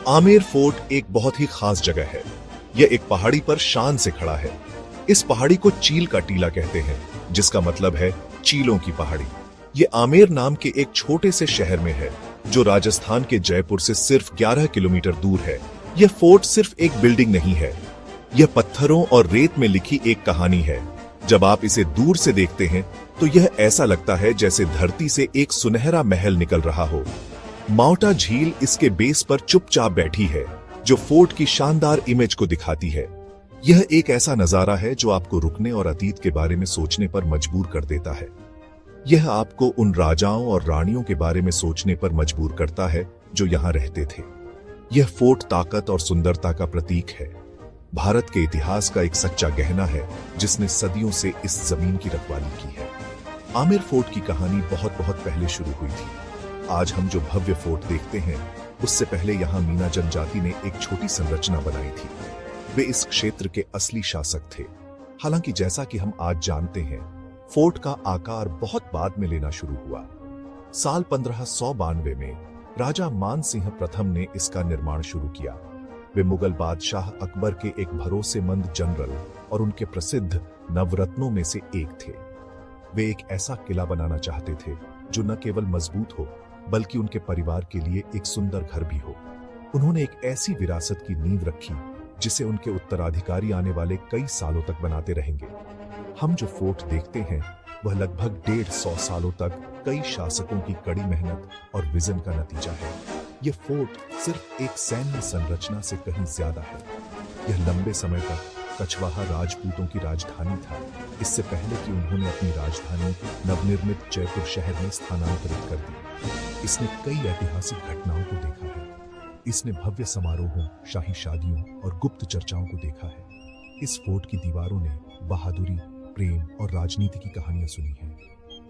Amer fort एक बहुत ही खास जगह है। यह एक पहाड़ी पर शान से खड़ा है। इस पहाड़ी को चील का टीला कहते हैं, जिसका मतलब है चीलों की पहाड़ी। ये आमेर नाम के एक छोटे से शहर में है, जो राजस्थान के जयपुर से सिर्फ 11 किलोमीटर दूर है। यह फोर्ट सिर्फ एक बिल्डिंग नहीं है, यह पत्थरों और रेत में लिखी एक कहानी है। जब आप इसे दूर से देखते हैं तो यह ऐसा लगता है जैसे धरती से एक सुनहरा महल निकल रहा हो। माउटा झील इसके बेस पर चुपचाप बैठी है, जो फोर्ट की शानदार इमेज को दिखाती है। यह एक ऐसा नजारा है जो आपको रुकने और अतीत के बारे में सोचने पर मजबूर कर देता है। यह आपको उन राजाओं और रानियों के बारे में सोचने पर मजबूर करता है जो यहां रहते थे। यह फोर्ट ताकत और सुंदरता का प्रतीक है। भारत के इतिहास का एक सच्चा गहना है, जिसने सदियों से इस जमीन की रखवाली की है। आमेर फोर्ट की कहानी बहुत पहले शुरू हुई थी। आज हम जो भव्य फोर्ट देखते हैं, उससे पहले यहाँ मीना जनजाति ने एक छोटी संरचना बनाई थी। वे इस क्षेत्र के असली शासक थे। हालांकि जैसा कि हम आज जानते हैं, फोर्ट का आकार बहुत बाद में लेना शुरू हुआ। साल 1592 में राजा मान सिंह प्रथम ने इसका निर्माण शुरू किया। वे मुगल बादशाह अकबर के एक भरोसेमंद जनरल और उनके प्रसिद्ध नवरत्नों में से एक थे। वे एक ऐसा किला बनाना चाहते थे जो न केवल मजबूत हो, बल्कि उनके परिवार के लिए एक सुंदर घर भी हो। उन्होंने एक ऐसी विरासत की नींव रखी जिसे उनके उत्तराधिकारी आने वाले कई सालों तक बनाते रहेंगे। हम जो फोर्ट देखते हैं, वह लगभग 150 सालों तक कई शासकों की कड़ी मेहनत और विजन का नतीजा है। यह फोर्ट सिर्फ एक सैन्य संरचना से कहीं ज्यादा है। यह लंबे समय तक कछवाहा राजपूतों की राजधानी था, इससे पहले कि उन्होंने अपनी राजधानी नवनिर्मित जयपुर शहर में स्थानांतरित कर दी। इसने कई ऐतिहासिक घटनाओं को देखा है। इसने भव्य समारोहों, शाही शादियों और गुप्त चर्चाओं को देखा है। इस फोर्ट की दीवारों ने बहादुरी, प्रेम और राजनीति की कहानियां सुनी हैं।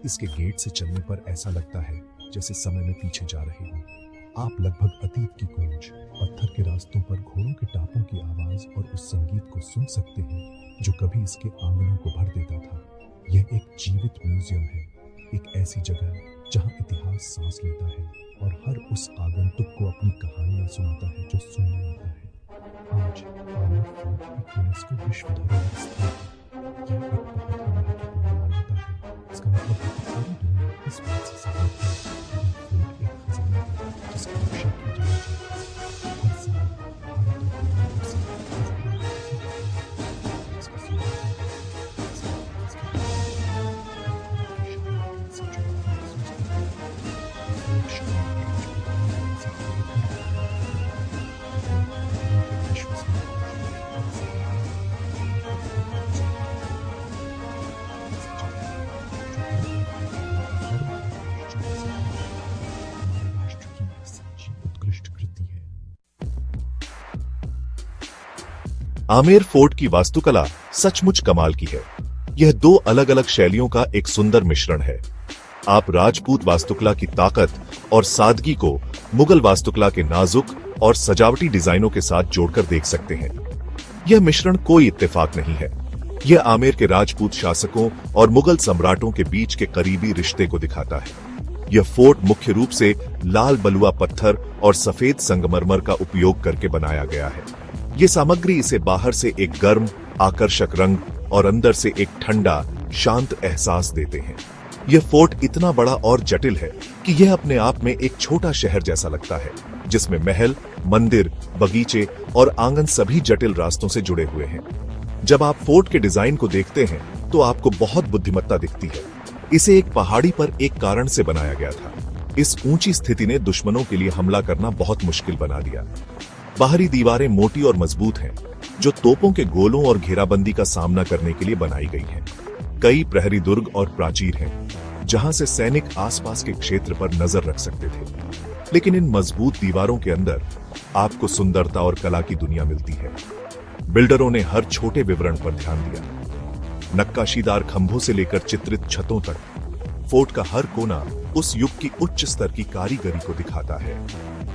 इसके गेट से चलने पर ऐसा लगता है जैसे समय में पीछे जा रहे हो। आप लगभग अतीत की गूंज, पत्थर के रास्तों पर घोड़ों के टापों की आवाज और उस संगीत को सुन सकते हैं जो कभी इसके आंगनों को भर देता था। यह एक जीवित म्यूजियम है, एक ऐसी जगह जहां इतिहास सांस लेता है और हर उस आगंतुक को अपनी कहानियां सुनाता है जो सुनने आता है। आज आमेर फोर्ट एक यूनेस्को विश्व धरोहर स्थल है। यह एक बहुत ही महत्वपूर्ण मान्यता है। इसका मतलब है कि पूरी दुनिया इस बात से सहमत है कि यह फोर्ट एक खजाना है जिसकी रक्षा की जानी चाहिए। हर साल भारत और दुनिया भर से हजारों लोग इसे देखने आते हैं। इसकी सुंदरता देखकर, इसके इतिहास के बारे में जानने और भारत की शान और अतीत से जुड़ाव महसूस करने लगते हैं। यह फोर्ट शानदार राजपूताना विरासत को लेकर विश्वसनीय और इसे बनाने वाले राजाओं को बहुत बड़ा विजन भी दिखाता है। ऐसी जगह है जो हर एक भारतीय का गर्व और आश्चर्य से भर देता है। हमारे राष्ट्र की एक सच्ची उत्कृष्ट कृति है। आमेर फोर्ट की वास्तुकला सचमुच कमाल की है। यह दो अलग-अलग शैलियों का एक सुंदर मिश्रण है। आप राजपूत वास्तुकला की ताकत और सादगी को मुगल वास्तुकला के नाजुक और सजावटी डिजाइनों के साथ जोड़कर देख सकते हैं। यह मिश्रण कोई इत्तेफाक नहीं है। यह आमेर के राजपूत शासकों और मुगल सम्राटों के बीच के करीबी रिश्ते को दिखाता है। यह फोर्ट मुख्य रूप से लाल बलुआ पत्थर और सफेद संगमरमर का उपयोग करके बनाया गया है। यह सामग्री इसे बाहर से एक गर्म, आकर्षक रंग और अंदर से एक ठंडा, शांत एहसास देते हैं। यह फोर्ट इतना बड़ा और जटिल है कि यह अपने आप में एक छोटा शहर जैसा लगता है, जिसमें महल, मंदिर, बगीचे और आंगन सभी जटिल रास्तों से जुड़े हुए हैं। जब आप फोर्ट के डिजाइन को देखते हैं तो आपको बहुत बुद्धिमत्ता दिखती है। इसे एक पहाड़ी पर एक कारण से बनाया गया था। इस ऊंची स्थिति ने दुश्मनों के लिए हमला करना बहुत मुश्किल बना दिया। बाहरी दीवारें मोटी और मजबूत हैं, जो तोपों के गोलों और घेराबंदी का सामना करने के लिए बनाई गई हैं। कई प्रहरी दुर्ग और प्राचीर हैं, जहां से सैनिक आसपास के क्षेत्र पर नजर रख सकते थे। लेकिन इन मजबूत दीवारों के अंदर आपको सुंदरता और कला की दुनिया मिलती है। बिल्डरों ने हर छोटे विवरण पर ध्यान दिया, नक्काशीदार खंभों से लेकर चित्रित छतों तक। फोर्ट का हर कोना उस युग की उच्च स्तर की कारीगरी को दिखाता है।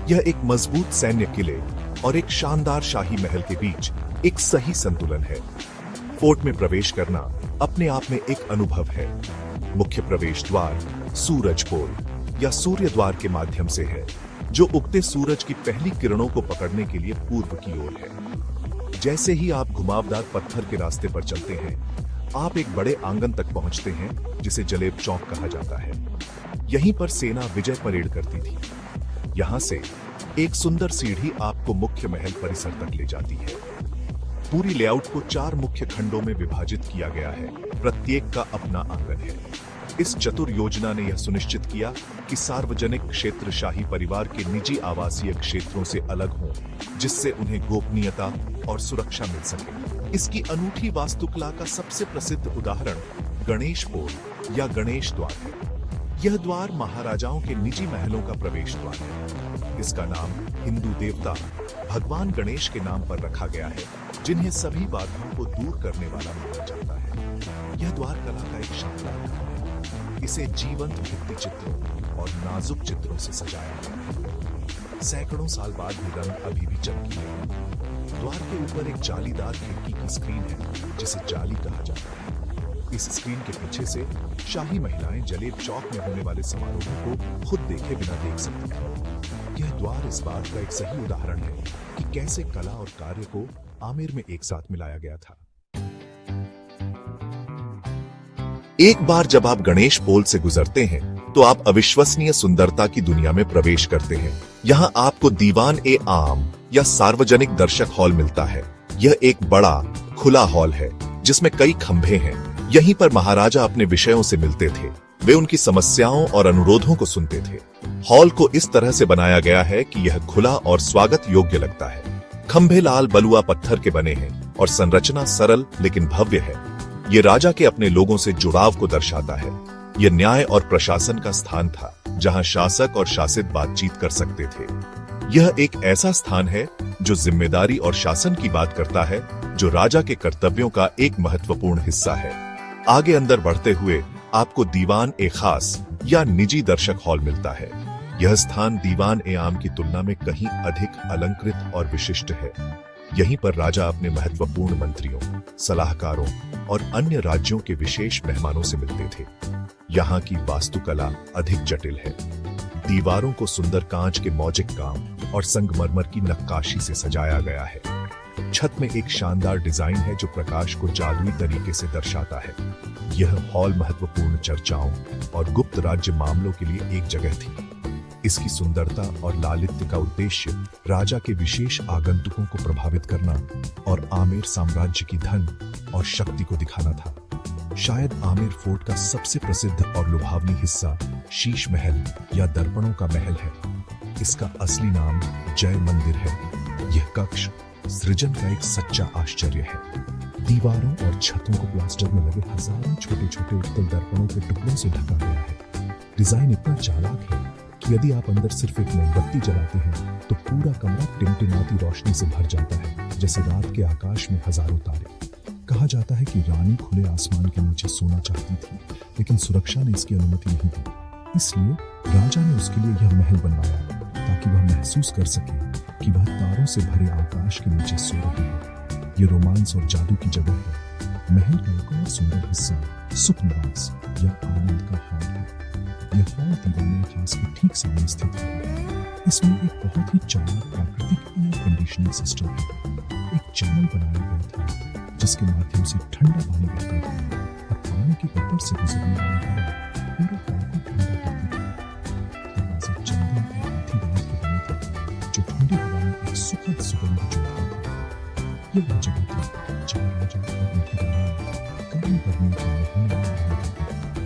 यह एक मजबूत सैन्य किले और एक शानदार शाही महल के बीच एक सही संतुलन है। फोर्ट में प्रवेश करना अपने आप में एक अनुभव है। मुख्य प्रवेश द्वार सूरज पोल या सूर्य द्वार के माध्यम से है। जो उगते सूरज की पहली किरणों को पकड़ने के लिए पूर्व की ओर है। जैसे ही आप घुमावदार पत्थर के रास्ते पर चलते हैं, आप एक बड़े आंगन तक पहुंचते हैं जिसे जलेब चौक कहा जाता है। यहीं पर सेना विजय परेड करती थी। यहां से एक सुंदर सीढ़ी आपको मुख्य महल परिसर तक ले जाती है। पूरी लेआउट को 4 मुख्य खंडों में विभाजित किया गया है, प्रत्येक का अपना आंगन है। इस चतुर योजना ने यह सुनिश्चित किया कि सार्वजनिक क्षेत्र शाही परिवार के निजी आवासीय क्षेत्रों से अलग हों, जिससे उन्हें गोपनीयता और सुरक्षा मिल सके। इसकी अनूठी वास्तुकला का सबसे प्रसिद्ध उदाहरण गणेश पोल या गणेश द्वार है। यह द्वार महाराजाओं के निजी महलों का प्रवेश द्वार है। इसका नाम हिंदू देवता भगवान गणेश के नाम पर रखा गया है, जिन्हें सभी बाधाओं को दूर करने वाला माना जाता है। यह द्वार कला का एक शानदार काम है। इसे जीवंत भित्ति चित्रों और नाजुक चित्रों से सजाया गया है। सैकड़ों साल बाद भी रंग अभी भी चमकीले हैं। द्वार के ऊपर एक जालीदार खिड़की की स्क्रीन है, जिसे जाली कहा जाता है। इस स्क्रीन के पीछे से शाही महिलाएं जलेब चौक में होने वाले समारोहों को खुद देखे बिना देख सकती थीं। यह द्वार इस बात का एक सही उदाहरण है कि कैसे कला और कार्य को आमेर में एक साथ मिलाया गया था। एक बार जब आप गणेश पोल से गुजरते हैं, तो आप अविश्वसनीय सुंदरता की दुनिया में प्रवेश करते हैं। यहाँ आपको दीवान-ए-आम या सार्वजनिक दर्शक हॉल मिलता है। यह एक बड़ा खुला हॉल है जिसमें कई खंभे हैं। यहीं पर महाराजा अपने विषयों से मिलते थे। वे उनकी समस्याओं और अनुरोधों को सुनते थे। हॉल को इस तरह से बनाया गया है कि यह खुला और स्वागत योग्य लगता है। खंभे लाल बलुआ पत्थर के बने हैं और संरचना सरल लेकिन भव्य है। ये राजा के अपने लोगों से जुड़ाव को दर्शाता है। यह न्याय और प्रशासन का स्थान था, जहां शासक और शासित बातचीत कर सकते थे। यह एक ऐसा स्थान है जो जिम्मेदारी और शासन की बात करता है, जो राजा के कर्तव्यों का एक महत्वपूर्ण हिस्सा है। आगे अंदर बढ़ते हुए आपको दीवान-ए-खास या निजी दर्शक हॉल मिलता है। यह स्थान दीवान-ए-आम की तुलना में कहीं अधिक अलंकृत और विशिष्ट है। यहीं पर राजा अपने महत्वपूर्ण मंत्रियों, सलाहकारों और अन्य राज्यों के विशेष मेहमानों से मिलते थे। यहाँ की वास्तुकला अधिक जटिल है। दीवारों को सुंदर कांच के मौजिक काम और संगमरमर की नक्काशी से सजाया गया है। छत में एक शानदार डिजाइन है जो प्रकाश को जादुई तरीके से दर्शाता है। यह हॉल महत्वपूर्ण चर्चाओं और गुप्त राज्य मामलों के लिए एक जगह थी। इसकी सुंदरता और लालित्य का उद्देश्य राजा के विशेष आगंतुकों को प्रभावित करना और आमेर साम्राज्य की धन और शक्ति को दिखाना था। शायद आमेर फोर्ट का सबसे प्रसिद्ध और लुभावनी हिस्सा शीश महल या दर्पणों का महल है। इसका असली नाम जय मंदिर है। यह कक्ष सृजन का एक सच्चा आश्चर्य है। दीवारों और छतों को प्लास्टर में लगे हजारों छोटे छोटे उत्तल दर्पणों के टुकड़ों से ढका गया है। डिजाइन इतना चालाक है कि यदि आप अंदर सिर्फ एक मोमबत्ती जलाते हैं तो पूरा कमरा टिमटिमाती रोशनी से भर जाता है, जैसे रात के आकाश में हजारों तारे। कहा जाता है कि रानी खुले आसमान के नीचे सोना चाहती थी, लेकिन सुरक्षा ने इसकी अनुमति नहीं दी। इसलिए राजा ने उसके लिए यह महल बनवाया ताकि वह महसूस कर सके कि वह तारों से भरे आकाश के नीचे सो रही है। ये रोमांस और जादू की जगह है। महल का एक और सुंदर हिस्सा सुख निवास या आनंद का हॉल है। यह हॉल दीवान-ए-खास के ठीक सामने स्थित है। इसमें एक बहुत ही चालाक प्राकृतिक एयर कंडीशनिंग सिस्टम है। एक चैनल बनाया गया था जिसके माध्यम से ठंडा पानी बहता था और पानी के ऊपर से गुजरने वाली हवा पूरे हॉल को ठंडा करती थी। दरवाजे चंदन और हाथी दांत के बने थे जो ठंडी हवा में एक सुखद सुगंध जोड़ते थे। यह वो जगह थी जहाँ राजा और उनकी रानी गर्म गर्मी के महीनों में रहने लगते थे।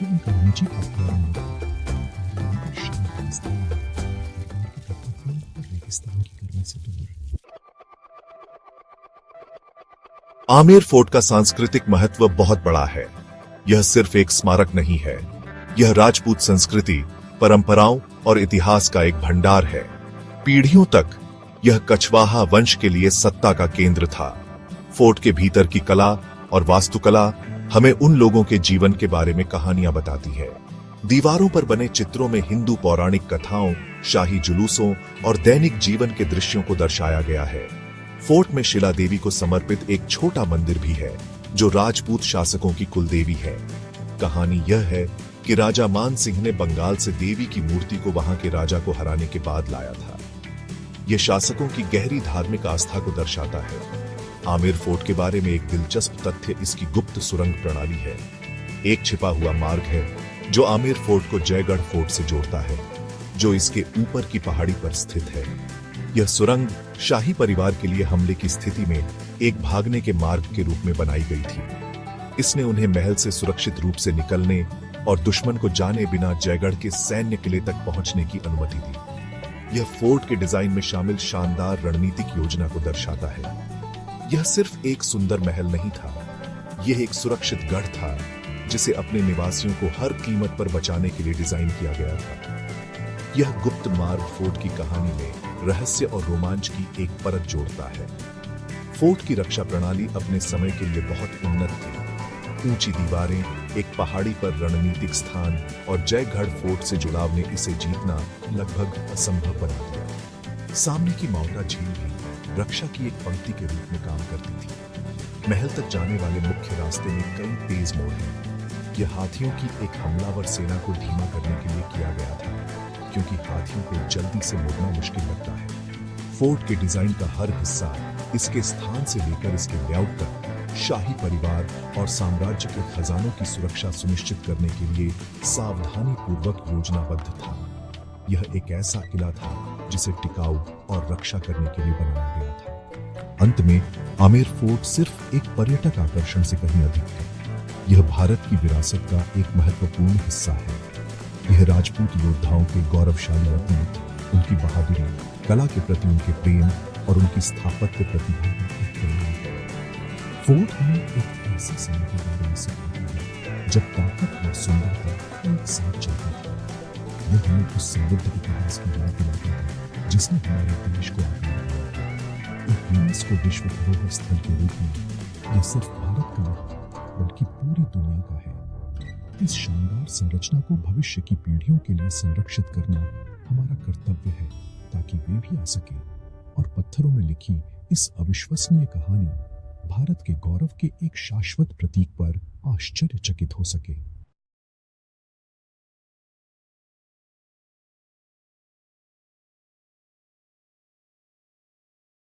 यह उनका निजी अभ्यारण्य था। शांत स्थान और रेगिस्तान की गर्मी से दूर। आमेर फोर्ट का सांस्कृतिक महत्व बहुत बड़ा है। यह सिर्फ एक स्मारक नहीं है, यह राजपूत संस्कृति, परंपराओं और इतिहास का एक भंडार है। पीढ़ियों तक यह कछवाहा वंश के लिए सत्ता का केंद्र था। फोर्ट के भीतर की कला और वास्तुकला हमें उन लोगों के जीवन के बारे में कहानियां बताती है। दीवारों पर बने चित्रों में हिंदू पौराणिक कथाओं, शाही जुलूसों और दैनिक जीवन के दृश्यों को दर्शाया गया है। फोर्ट में शिला देवी को समर्पित एक छोटा मंदिर भी है, जो राजपूत शासकों की कुलदेवी है। कहानी यह है कि राजा मान सिंह ने बंगाल से देवी की मूर्ति को वहां के राजा को हराने के बाद लाया था। यह शासकों की गहरी धार्मिक आस्था को दर्शाता है। आमेर फोर्ट के बारे में एक दिलचस्प तथ्य इसकी गुप्त सुरंग प्रणाली है। एक छिपा हुआ मार्ग है जो आमेर फोर्ट को जयगढ़ फोर्ट से जोड़ता है, जो इसके ऊपर की पहाड़ी पर स्थित है। यह सुरंग शाही परिवार के लिए हमले की स्थिति में एक भागने के मार्ग के रूप में बनाई गई थी। इसने उन्हें महल से सुरक्षित रूप से निकलने और दुश्मन को जाने बिना जयगढ़ के सैन्य किले तक पहुंचने की अनुमति दी। यह फोर्ट के डिजाइन में शामिल शानदार रणनीतिक योजना को दर्शाता है। यह सिर्फ एक सुंदर महल नहीं था, यह एक सुरक्षित गढ़ था जिसे अपने निवासियों को हर कीमत पर बचाने के लिए डिजाइन किया गया था। यह गुप्त मार्ग फोर्ट की कहानी में रहस्य और रोमांच की एक परत जोड़ता है। फोर्ट की रक्षा प्रणाली अपने समय के लिए बहुत उन्नत थी। ऊंची दीवारें, एक पहाड़ी पर रणनीतिक स्थान और जयगढ़ फोर्ट से जुड़ाव ने इसे जीतना लगभग असंभव बना दिया। सामने की माउंटा झील भी रक्षा की एक पंक्ति के रूप में काम करती थी। महल तक जाने वाले मुख्य रास्ते में कई तेज मोड़ हैं। यह हाथियों की एक हमलावर सेना को धीमा करने के लिए किया गया था, क्योंकि हाथियों को जल्दी से मुड़ना मुश्किल लगता है। फोर्ट के डिजाइन का हर हिस्सा, इसके स्थान से लेकर इसके लेआउट तक, शाही परिवार और साम्राज्य के खजानों की सुरक्षा सुनिश्चित करने के लिए सावधानी पूर्वक योजनाबद्ध था। यह एक ऐसा किला था जिसे टिकाऊ और रक्षा करने के लिए बनाया गया था। अंत में आमेर फोर्ट सिर्फ एक पर्यटक आकर्षण से कहीं अधिक है। यह भारत की विरासत का एक महत्वपूर्ण हिस्सा है। यह राजपूत योद्धाओं के गौरवशाली अतीत, उनकी बहादुरी, कला के प्रति उनके प्रेम और उनकी स्थापत्य प्रतिभा का एक प्रमाण है। फोर्ट हमें एक ऐसे समय के बारे में सिखाता है जब ताकत और सुंदरता एक साथ चलती थी। यह हमें उस समृद्ध इतिहास की याद दिलाता है जिसने हमारे देश को आकार दिया। एक यूनेस्को विश्व धरोहर स्थल के रूप में यह सिर्फ भारत का नहीं बल्कि पूरी दुनिया का है। इस शानदार संरचना को भविष्य की पीढ़ियों के लिए संरक्षित करना हमारा कर्तव्य है, ताकि वे भी आ सके और पत्थरों में लिखी इस अविश्वसनीय कहानी भारत के गौरव के एक शाश्वत प्रतीक पर आश्चर्यचकित हो सके।